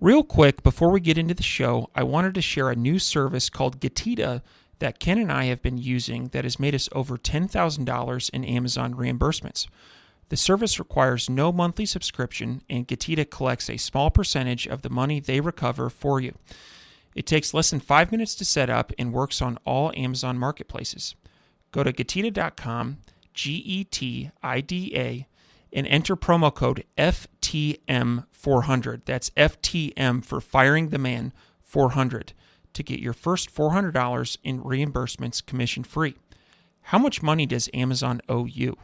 Real quick, before we get into the show, I wanted to share a new service called Getita that Ken and I have been using that has made us over $10,000 in Amazon reimbursements. The service requires no monthly subscription, and Getita collects a small percentage of the money they recover for you. It takes less than 5 minutes to set up and works on all Amazon marketplaces. Go to Getita.com, Getida, and enter promo code FTM400. That's FTM for Firing the Man 400 to get your first $400 in reimbursements commission free. How much money does Amazon owe you?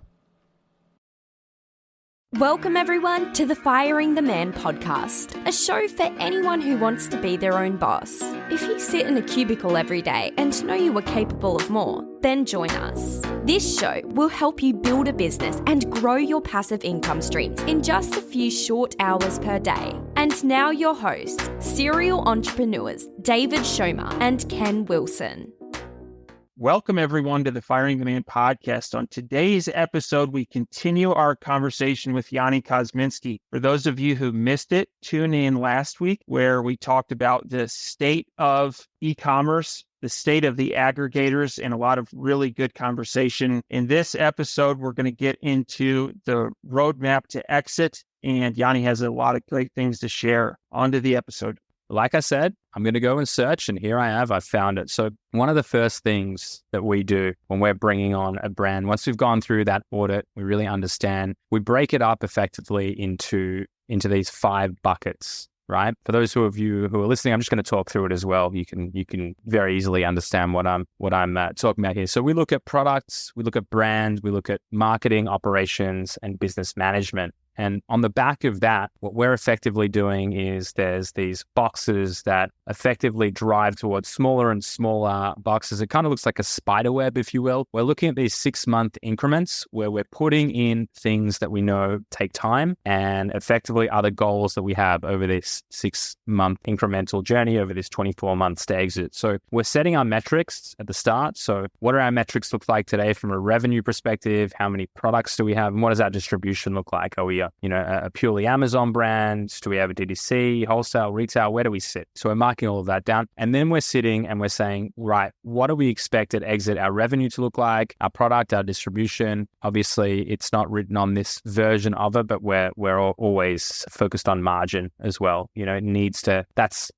Welcome everyone to the Firing the Man podcast, a show for anyone who wants to be their own boss. If you sit in a cubicle every day and know you are capable of more, then join us. This show will help you build a business and grow your passive income streams in just a few short hours per day. And now your hosts, serial entrepreneurs David Schomer and Ken Wilson. Welcome, everyone, to the Firing the Man podcast. On today's episode, we continue our conversation with Johnny Kozinski. For those of you who missed it, tune in last week where we talked about the state of e-commerce, the state of the aggregators, and a lot of really good conversation. In this episode, we're going to get into the roadmap to exit, and Johnny has a lot of great things to share. On to the episode. Like I said, I'm going to go and search, and here I have. I found it. So one of the first things that we do when we're bringing on a brand, once we've gone through that audit, we really understand, we break it up effectively into these 5 buckets, right? For those of you who are listening, I'm just going to talk through it as well. You can very easily understand what I'm talking about here. So we look at products, we look at brand, we look at marketing, operations, and business management. And on the back of that, what we're effectively doing is there's these boxes that effectively drive towards smaller and smaller boxes. It kind of looks like a spider web, if you will. We're looking at these 6-month increments where we're putting in things that we know take time and effectively other goals that we have over this 6-month incremental journey, over this 24 months to exit. So we're setting our metrics at the start. So what do our metrics look like today from a revenue perspective? How many products do we have? And what does our distribution look like? Are we a purely Amazon brand? Do we have a DTC, wholesale, retail? Where do we sit? So we're marking all of that down. And then we're sitting and we're saying, right, what do we expect at exit our revenue to look like, our product, our distribution? Obviously, it's not written on this version of it, but we're always focused on margin as well. It needs to, that's,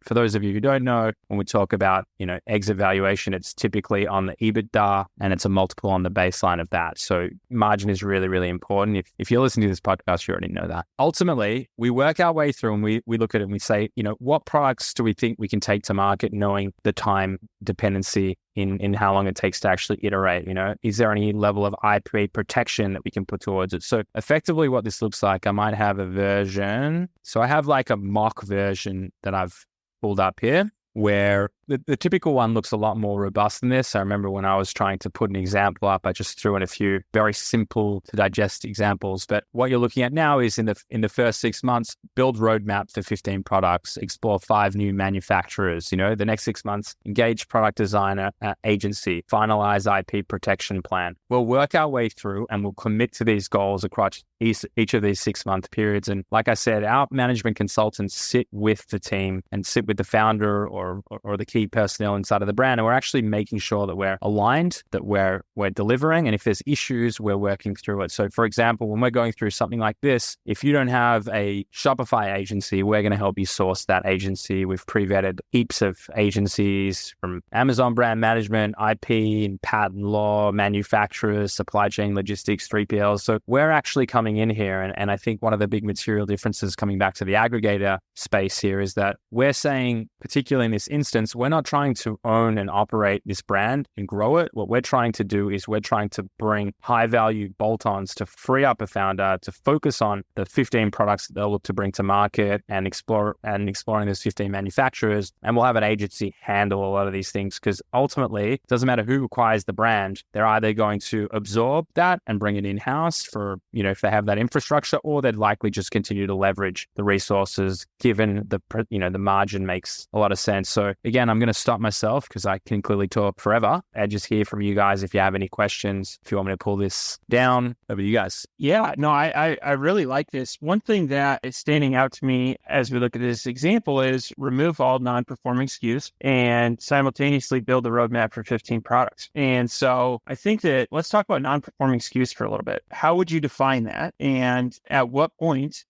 for those of you who don't know, when we talk about, exit valuation, it's typically on the EBITDA and it's a multiple on the baseline of that. So margin is really, really important. If you're listening to this podcast, you already know that. Ultimately, we work our way through and we look at it and we say, what products do we think we can take to market, knowing the time dependency in how long it takes to actually iterate? Is there any level of IP protection that we can put towards it? So effectively what this looks like, I might have a version. So I have like a mock version that I've pulled up here, where the typical one looks a lot more robust than this. I remember when I was trying to put an example up, I just threw in a few very simple to digest examples. But what you're looking at now is in the first 6 months, build roadmap for 15 products, explore 5 new manufacturers. The next 6 months, engage product designer agency, finalize IP protection plan. We'll work our way through and we'll commit to these goals across each of these 6-month periods. And like I said, our management consultants sit with the team and sit with the founder or the key personnel inside of the brand, and we're actually making sure that we're aligned, that we're delivering, and if there's issues, we're working through it. So for example, when we're going through something like this, if you don't have a Shopify agency, we're going to help you source that agency. We've pre-vetted heaps of agencies from Amazon brand management, IP and patent law, manufacturers, supply chain logistics, 3PLs. So we're actually coming in here, and I think one of the big material differences coming back to the aggregator space here is that we're saying, particularly in this instance, we're not trying to own and operate this brand and grow it. What we're trying to do is we're trying to bring high value bolt-ons to free up a founder to focus on the 15 products that they'll look to bring to market and exploring those 15 manufacturers. And we'll have an agency handle a lot of these things, because ultimately it doesn't matter who acquires the brand. They're either going to absorb that and bring it in-house for, if they have that infrastructure, or they'd likely just continue to leverage the resources, given the margin makes a lot of sense. So again, I'm going to stop myself because I can clearly talk forever and just hear from you guys if you have any questions. If you want me to pull this down, over to you guys. Yeah, no, I really like this. One thing that is standing out to me as we look at this example is remove all non-performing SKUs and simultaneously build a roadmap for 15 products. And so I think that let's talk about non-performing SKUs for a little bit. How would you define that? And at what point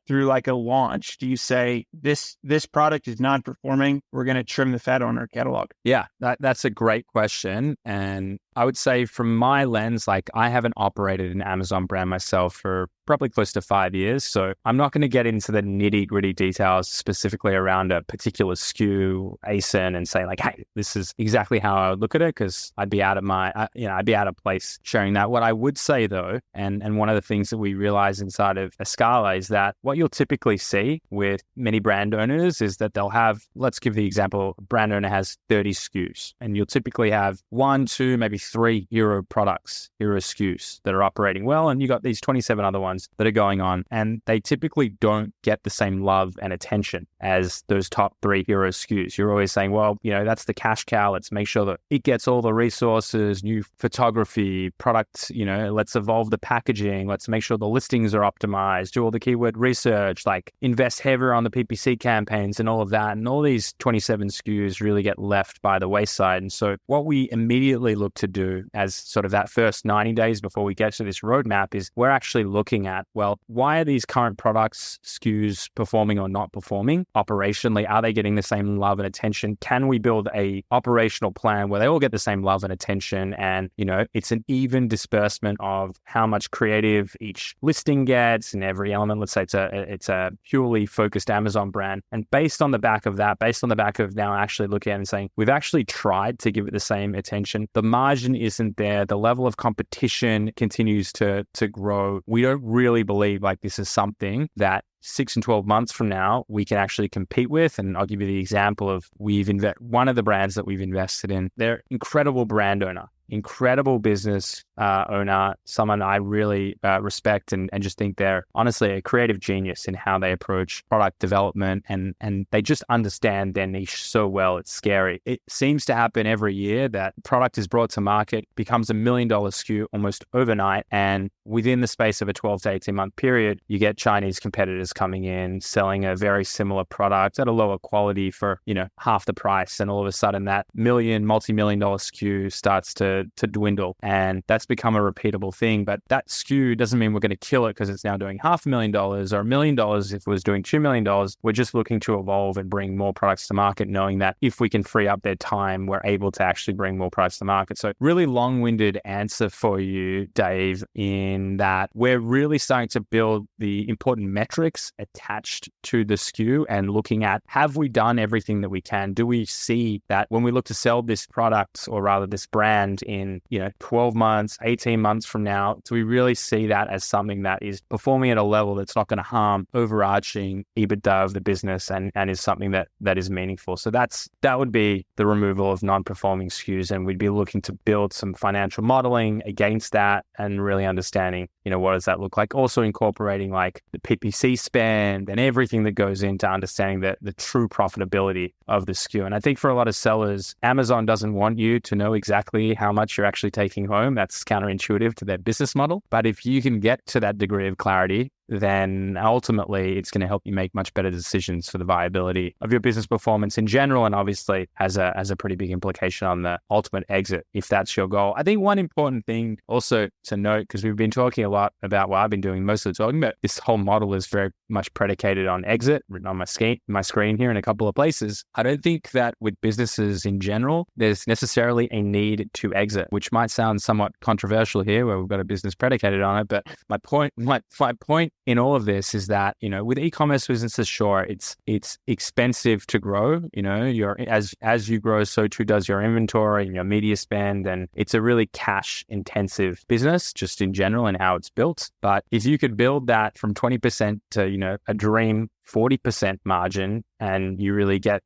through like a launch do you say this product is non-performing, we're going to trim the fat on our catalog? Yeah, that's a great question. And I would say from my lens, like I haven't operated an Amazon brand myself for probably close to 5 years. So I'm not going to get into the nitty gritty details specifically around a particular SKU ASIN and say like, hey, this is exactly how I would look at it, because I'd be out of I'd be out of place sharing that. What I would say though, and one of the things that we realize inside of Escala is that what you'll typically see with many brand owners is that they'll have, let's give the example, a brand owner has 30 SKUs and you'll typically have 1, 2, maybe 3 hero products, hero SKUs that are operating well. And you got these 27 other ones that are going on, and they typically don't get the same love and attention as those top 3 hero SKUs. You're always saying, well, that's the cash cow. Let's make sure that it gets all the resources, new photography, products, let's evolve the packaging. Let's make sure the listings are optimized, do all the keyword research, like invest heavier on the PPC campaigns and all of that. And all these 27 SKUs really get left by the wayside. And so what we immediately look to do as sort of that first 90 days before we get to this roadmap is we're actually looking at, well, why are these current products, SKUs performing or not performing? Operationally, are they getting the same love and attention? Can we build a operational plan where they all get the same love and attention? And, it's an even disbursement of how much creative each listing gets in every element. Let's say it's a purely focused Amazon brand. And based on the back of that, based on the back of now actually looking at it and saying, we've actually tried to give it the same attention. The margin isn't there. The level of competition continues to grow. We don't really believe like this is something that 6 and 12 months from now, we can actually compete with. And I'll give you the example of one of the brands that we've invested in. They're incredible brand owner, incredible business owner, someone I really respect and just think they're honestly a creative genius in how they approach product development, and they just understand their niche so well. It's scary. It seems to happen every year that product is brought to market, becomes $1 million SKU almost overnight, and within the space of a 12 to 18 month period, you get Chinese competitors coming in, selling a very similar product at a lower quality for, half the price. And all of a sudden that multi-million dollar SKU starts to dwindle. And that's become a repeatable thing. But that SKU doesn't mean we're going to kill it because it's now doing $500,000 or $1 million if it was doing $2 million. We're just looking to evolve and bring more products to market, knowing that if we can free up their time, we're able to actually bring more products to market. So really long-winded answer for you, Dave, in that we're really starting to build the important metrics attached to the SKU and looking at, have we done everything that we can? Do we see that when we look to sell this product, or rather this brand, in 12 months, 18 months from now, do we really see that as something that is performing at a level that's not going to harm overarching EBITDA of the business and is something that is meaningful? So that would be the removal of non-performing SKUs, and we'd be looking to build some financial modeling against that and really understanding, what does that look like? Also incorporating like the PPC spend and everything that goes into understanding the true profitability of the SKU. And I think for a lot of sellers, Amazon doesn't want you to know exactly how much you're actually taking home. That's counterintuitive to their business model. But if you can get to that degree of clarity, then ultimately it's going to help you make much better decisions for the viability of your business performance in general, and obviously has a pretty big implication on the ultimate exit if that's your goal. I think one important thing also to note, because we've been talking a lot about, I've been doing most of the talking, but this whole model is very much predicated on exit, written on my screen here in a couple of places. I don't think that with businesses in general, there's necessarily a need to exit, which might sound somewhat controversial here where we've got a business predicated on it. But my point in all of this is that, with e-commerce businesses, sure, it's expensive to grow. As you grow, so too does your inventory and your media spend. And it's a really cash intensive business just in general and how it's built. But if you could build that from 20% to, a dream 40% margin and you really get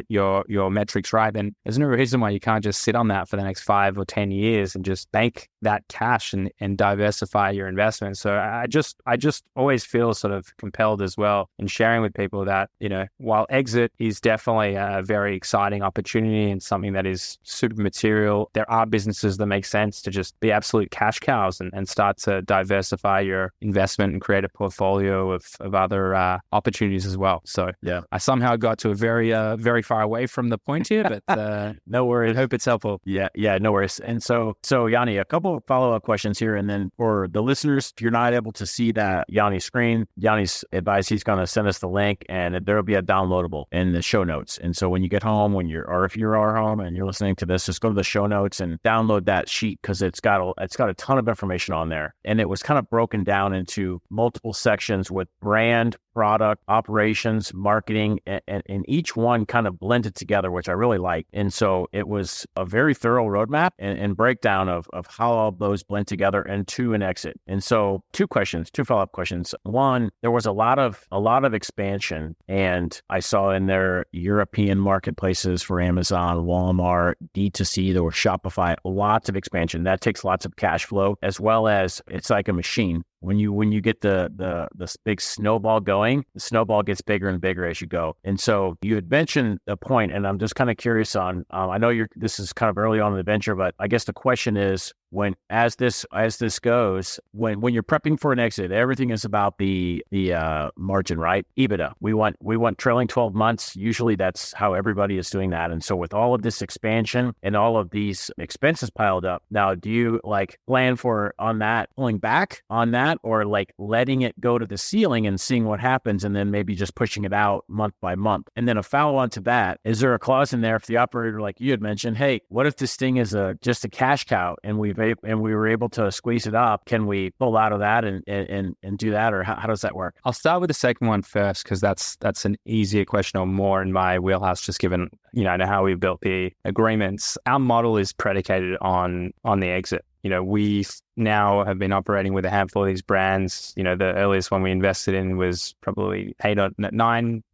your metrics right, then there's no reason why you can't just sit on that for the next 5 or 10 years and just bank that cash and diversify your investment. So I just always feel sort of compelled as well in sharing with people that, while exit is definitely a very exciting opportunity and something that is super material, there are businesses that make sense to just be absolute cash cows and start to diversify your investment and create a portfolio of other opportunities as well. So yeah, I somehow got to a very far away from the point here, but no worries. I hope it's helpful. Yeah, no worries. And so Yoni, a couple of follow-up questions here. And then for the listeners, if you're not able to see that Yoni's screen, Yoni's advised he's going to send us the link and there'll be a downloadable in the show notes. And so when you get home, if you are home and you're listening to this, just go to the show notes and download that sheet because it's got a ton of information on there. And it was kind of broken down into multiple sections with brand, product, operations, marketing, and each one kind of blended together, which I really like. And so it was a very thorough roadmap and breakdown of how all those blend together into an exit. And so two follow-up questions. One, there was a lot of expansion, and I saw in there European marketplaces for Amazon, Walmart, D2C, there were Shopify, lots of expansion. That takes lots of cash flow, as well as it's like a machine. When you get the big snowball going, the snowball gets bigger and bigger as you go. And so you had mentioned a point, and I'm just kind of curious on. I know this is kind of early on in the venture, but I guess the question is, as this goes, when you're prepping for an exit, everything is about the margin, right? EBITDA. We want trailing 12 months. Usually that's how everybody is doing that. And so with all of this expansion and all of these expenses piled up, now do you plan for pulling back on that, or letting it go to the ceiling and seeing what happens, and then maybe just pushing it out month by month? And then a follow on to that, is there a clause in there if the operator, like you had mentioned, hey, what if this thing is just a cash cow and we were able to squeeze it up? Can we pull out of that and do that, or how does that work? I'll start with the second one first because that's an easier question, or more in my wheelhouse, just given how we built the agreements. Our model is predicated on the exit. We now have been operating with a handful of these brands. The earliest one we invested in was probably 10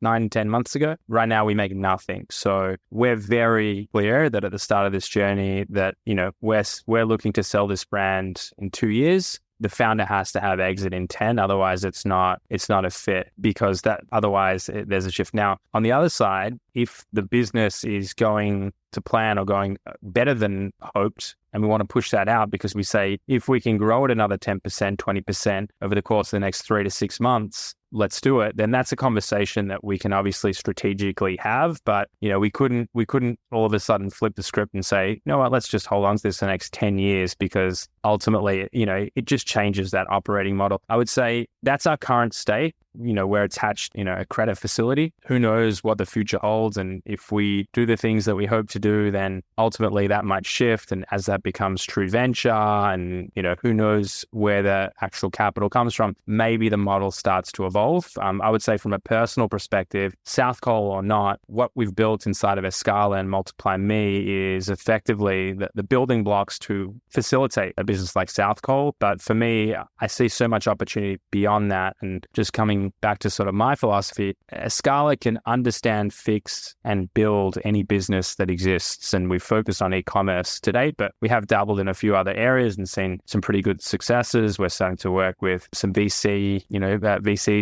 months ago. Right now we make nothing. So we're very clear that at the start of this journey that, we're looking to sell this brand in 2 years. The founder has to have exit in 10. Otherwise it's not a fit, because otherwise there's a shift. Now, on the other side, if the business is going to plan or going better than hoped, and we want to push that out because we say, if we can grow it another 10%, 20% over the course of the next 3 to 6 months, let's do it. Then that's a conversation that we can obviously strategically have. But, we couldn't all of a sudden flip the script and say, you know what, let's just hold on to this the next 10 years, because ultimately, it just changes that operating model. I would say that's our current state. We're attached, a credit facility. Who knows what the future holds? And if we do the things that we hope to do, then ultimately that might shift. And as that becomes true venture and, who knows where the actual capital comes from, maybe the model starts to evolve. I would say from a personal perspective, South Cole or not, what we've built inside of Escala and Multiply Me is effectively the building blocks to facilitate a business like South Cole. But for me, I see so much opportunity beyond that. And just coming back to sort of my philosophy, Escala can understand, fix, and build any business that exists. And we've focused on e-commerce to date, but we have dabbled in a few other areas and seen some pretty good successes. We're starting to work with some VCs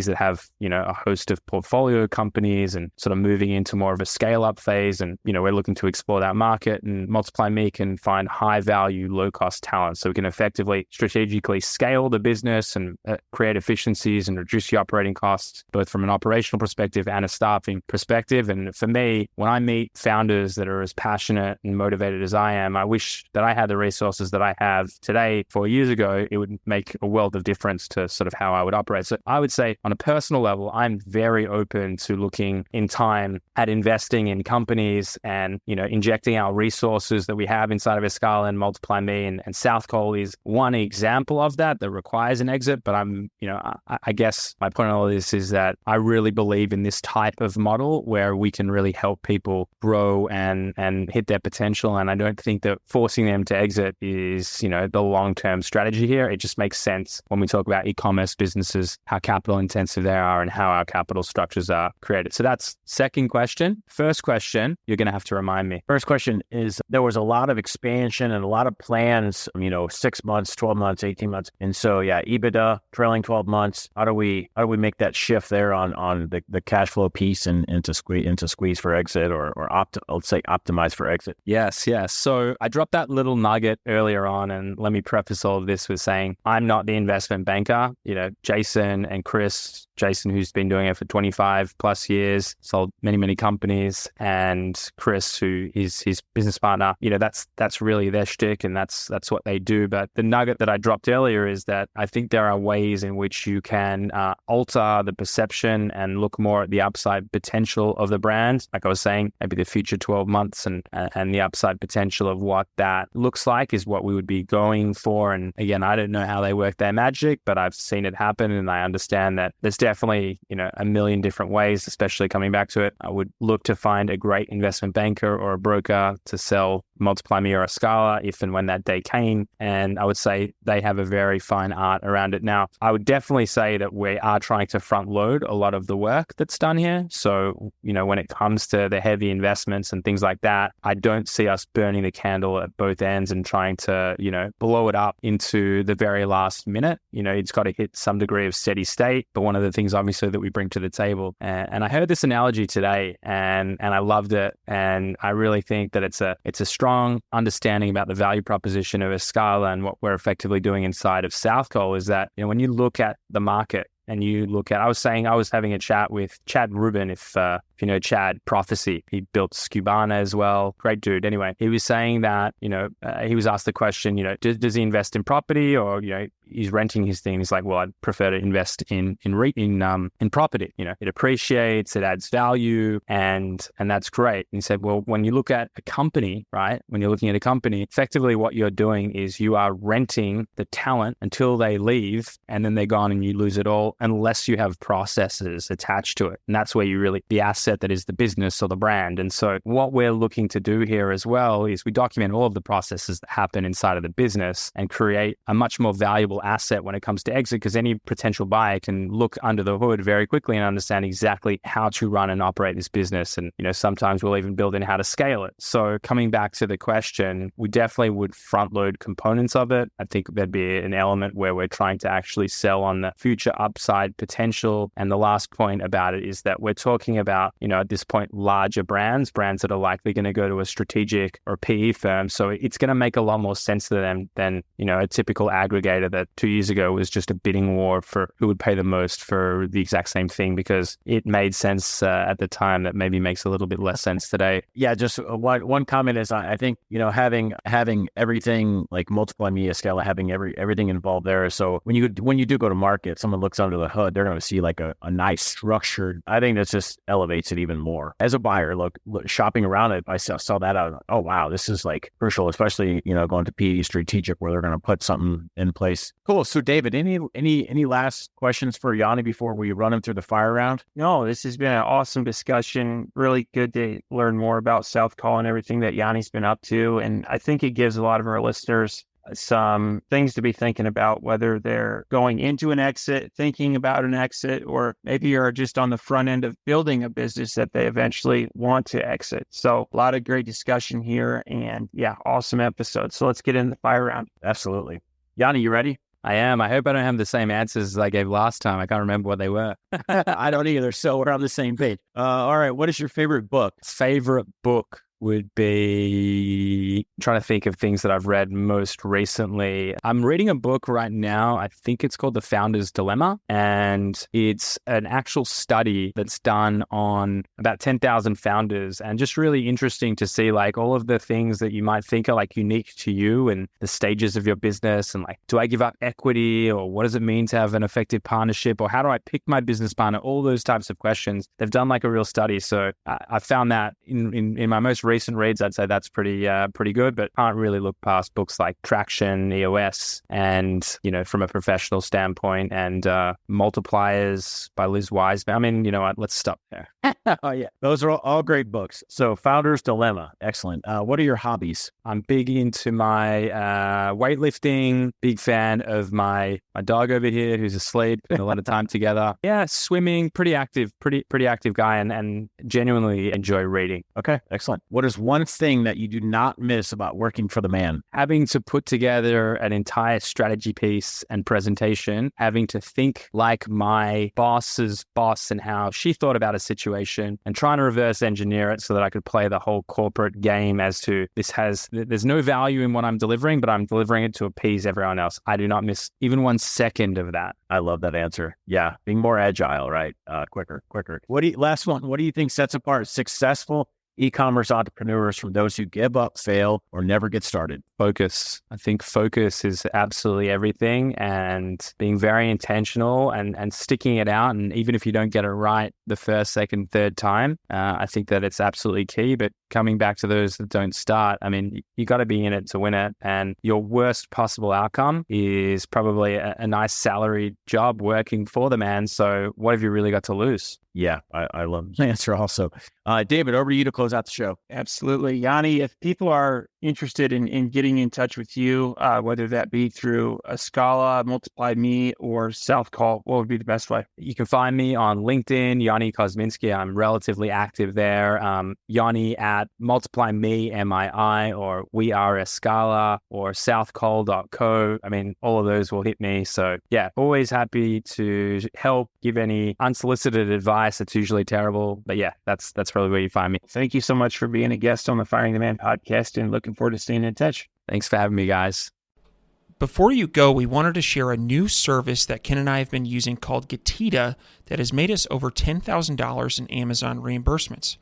that have, a host of portfolio companies and sort of moving into more of a scale-up phase. And, we're looking to explore that market, and Multiply Me can find high-value, low-cost talent. So we can effectively strategically scale the business and create efficiencies and reduce the operating costs, both from an operational perspective and a staffing perspective. And for me, when I meet founders that are as passionate and motivated as I am, I wish that I had the resources that I have today. 4 years ago, it would make a world of difference to sort of how I would operate. So I would say on a personal level, I'm very open to looking in time at investing in companies and, injecting our resources that we have inside of Escala and Multiply Me. And South Cole is one example of that requires an exit. But I guess my point on all this is that I really believe in this type of model where we can really help people grow and hit their potential. And I don't think that forcing them to exit is, the long-term strategy here. It just makes sense when we talk about e-commerce businesses, how capital intensive they are and how our capital structures are created. So that's second question. First question, you're going to have to remind me. First question is, there was a lot of expansion and a lot of plans, 6 months, 12 months, 18 months. And so, EBITDA, trailing 12 months. How do we make that shift there on the cash flow piece and into squeeze for exit or let's say optimize for exit? Yes. So I dropped that little nugget earlier on, and let me preface all of this with saying I'm not the investment banker. Jason and Chris, Jason, who's been doing it for 25 plus years, sold many, many companies, and Chris, who is his business partner, that's really their shtick, and that's what they do. But the nugget that I dropped earlier is that I think there are ways in which you can alter the perception and look more at the upside potential of the brand. Like I was saying, maybe the future 12 months and the upside potential of what that looks like is what we would be going for. And again, I don't know how they work their magic, but I've seen it happen, and I understand that there's definitely, a million different ways, especially coming back to it. I would look to find a great investment banker or a broker to sell Multiply Me or a Scala if and when that day came. And I would say they have a very fine art around it. Now, I would definitely say that we are trying to front load a lot of the work that's done here. So, when it comes to the heavy investments and things like that, I don't see us burning the candle at both ends and trying to, blow it up into the very last minute. It's got to hit some degree of steady state. But one of the things obviously that we bring to the table, and I heard this analogy today and I loved it. And I really think that it's a strong understanding about the value proposition of a Scala and what we're effectively doing inside of South Cole is that, when you look at the market and you look at, I was having a chat with Chad Rubin, if you know Chad, Prophecy. He built Scubana as well. Great dude. Anyway, he was saying that, he was asked the question, does he invest in property or, he's renting his thing. He's like, well, I'd prefer to invest in property. It appreciates, it adds value, and that's great. And he said, well, when you look at a company, right? When you're looking at a company, effectively what you're doing is you are renting the talent until they leave, and then they're gone and you lose it all unless you have processes attached to it. And that's where you really, the asset that is the business or the brand. And so what we're looking to do here as well is we document all of the processes that happen inside of the business and create a much more valuable asset when it comes to exit, because any potential buyer can look under the hood very quickly and understand exactly how to run and operate this business. And, sometimes we'll even build in how to scale it. So coming back to the question, we definitely would front load components of it. I think there'd be an element where we're trying to actually sell on the future upside potential. And the last point about it is that we're talking about, at this point, larger brands that are likely going to go to a strategic or PE firm. So it's going to make a lot more sense to them than, a typical aggregator that 2 years ago was just a bidding war for who would pay the most for the exact same thing, because it made sense at the time that maybe makes a little bit less sense today. Yeah, just one comment is I think, having everything like Multiply Me, Scala, having everything involved there. So when you do go to market, someone looks under the hood, they're going to see like a nice structured, I think that just elevates it even more. As a buyer, look shopping around it, I saw that out. Oh, wow, this is like crucial, especially, going to PE strategic where they're going to put something in place. Cool. So David, any last questions for Yoni before we run him through the fire round? No, this has been an awesome discussion. Really good to learn more about South Call and everything that Yoni's been up to. And I think it gives a lot of our listeners some things to be thinking about, whether they're going into an exit, thinking about an exit, or maybe you're just on the front end of building a business that they eventually want to exit. So a lot of great discussion here, and awesome episode. So let's get into the fire round. Absolutely. Yoni, you ready? I am. I hope I don't have the same answers as I gave last time. I can't remember what they were. I don't either. So we're on the same page. All right. What is your favorite book? Favorite book would be, I'm trying to think of things that I've read most recently. I'm reading a book right now. I think it's called The Founder's Dilemma. And it's an actual study that's done on about 10,000 founders, and just really interesting to see like all of the things that you might think are like unique to you and the stages of your business. And like, do I give up equity, or what does it mean to have an effective partnership, or how do I pick my business partner? All those types of questions. They've done like a real study. So I found that in my most recent reads, I'd say that's pretty good, but can't really look past books like Traction, EOS, and, from a professional standpoint, and Multipliers by Liz Wiseman. I mean, you know what? Let's stop there. Oh, yeah. Those are all great books. So Founder's Dilemma. Excellent. What are your hobbies? I'm big into my weightlifting, big fan of my dog over here who's asleep, spend a lot of time together. Yeah, swimming, pretty active guy, and genuinely enjoy reading. Okay, excellent. What is one thing that you do not miss about working for the man? Having to put together an entire strategy piece and presentation, having to think like my boss's boss and how she thought about a situation, and trying to reverse engineer it so that I could play the whole corporate game as to there's no value in what I'm delivering, but I'm delivering it to appease everyone else. I do not miss even 1 second of that. I love that answer. Yeah, being more agile, right? Quicker. Last one. What do you think sets apart successful e-commerce entrepreneurs from those who give up, fail, or never get started? Focus. I think focus is absolutely everything, and being very intentional and sticking it out. And even if you don't get it right the first, second, third time, I think that it's absolutely key. But coming back to those that don't start, I mean, you got to be in it to win it. And your worst possible outcome is probably a nice salaried job working for the man. So what have you really got to lose? Yeah, I love the answer also. David, over to you to close out the show. Absolutely. Yanni, if people are interested in getting in touch with you, whether that be through a Scala, Multiply Me, or South Call, what would be the best way? You can find me on LinkedIn, Johnny Kozinski. I'm relatively active there. Yoni at Multiply Me, MII, or We Are a Scala, or southcall.co. I mean, all of those will hit me. So yeah, always happy to help, give any unsolicited advice. It's usually terrible, but yeah, that's probably where you find me. Thank you so much for being a guest on the Firing the Man podcast, and looking forward to staying in touch. Thanks for having me, guys. Before you go, we wanted to share a new service that Ken and I have been using called Getita that has made us over $10,000 in Amazon reimbursements.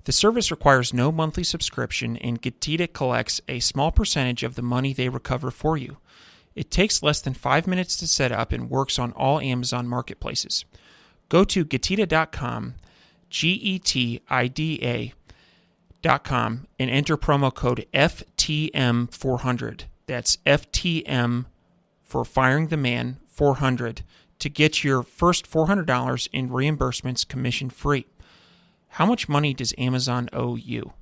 The service requires no monthly subscription, and Getita collects a small percentage of the money they recover for you. It takes less than 5 minutes to set up and works on all Amazon marketplaces. Go to Getita.com, Getida.com, and enter promo code FTM400. That's FTM for Firing the Man 400 to get your first $400 in reimbursements commission free. How much money does Amazon owe you?